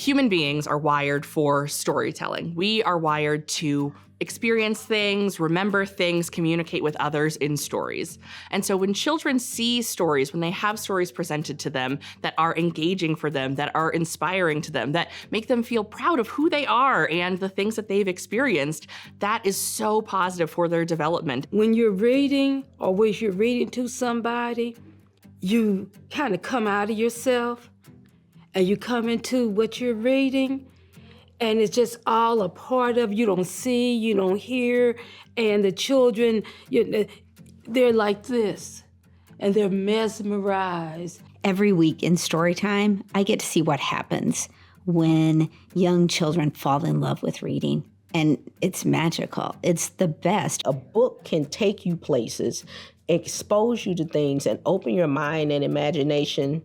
Human beings are wired for storytelling. We are wired to experience things, remember things, communicate with others in stories. And so when children see stories, when they have stories presented to them that are engaging for them, that are inspiring to them, that make them feel proud of who they are and the things that they've experienced, that is so positive for their development. When you're reading or when you're reading to somebody, you kind of come out of yourself and you come into what you're reading. And it's just all a part of, you don't see, you don't hear, and the children, they're like this, and they're mesmerized. Every week in Storytime, I get to see what happens when young children fall in love with reading. And it's magical. It's the best. A book can take you places, expose you to things, and open your mind and imagination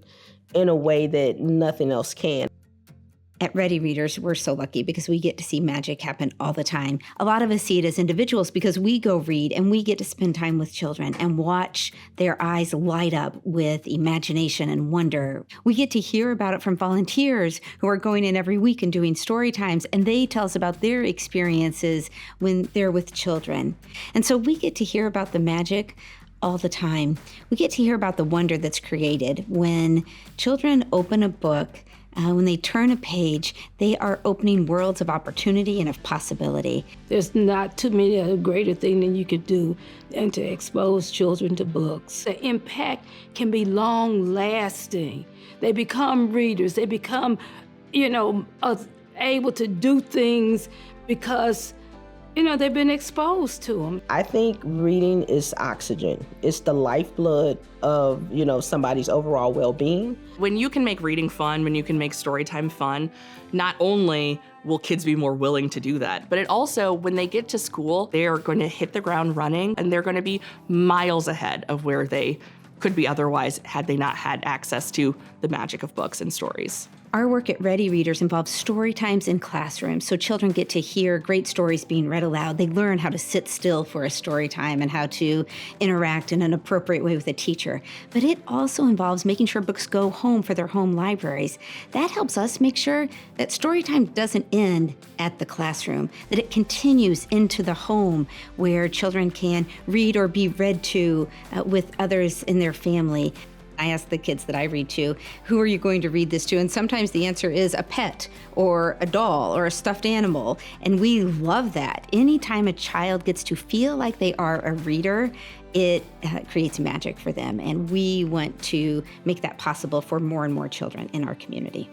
in a way that nothing else can. At Ready Readers, we're so lucky because we get to see magic happen all the time. A lot of us see it as individuals because we go read and we get to spend time with children and watch their eyes light up with imagination and wonder. We get to hear about it from volunteers who are going in every week and doing story times, and they tell us about their experiences when they're with children. And so we get to hear about the magic all the time. We get to hear about the wonder that's created when children open a book. When they turn a page, they are opening worlds of opportunity and of possibility. There's not too many a greater thing than you could do than to expose children to books. The impact can be long-lasting. They become readers. They become, able to do things because they've been exposed to them. I think reading is oxygen. It's the lifeblood of, somebody's overall well-being. When you can make reading fun, when you can make storytime fun, not only will kids be more willing to do that, but it also, when they get to school, they are going to hit the ground running and they're going to be miles ahead of where they could be otherwise had they not had access to the magic of books and stories. Our work at Ready Readers involves story times in classrooms, so children get to hear great stories being read aloud. They learn how to sit still for a story time and how to interact in an appropriate way with a teacher. But it also involves making sure books go home for their home libraries. That helps us make sure that story time doesn't end at the classroom, that it continues into the home where children can read or be read to with others in their family. I ask the kids that I read to, who are you going to read this to? And sometimes the answer is a pet or a doll or a stuffed animal. And we love that. Anytime a child gets to feel like they are a reader, it creates magic for them. And we want to make that possible for more and more children in our community.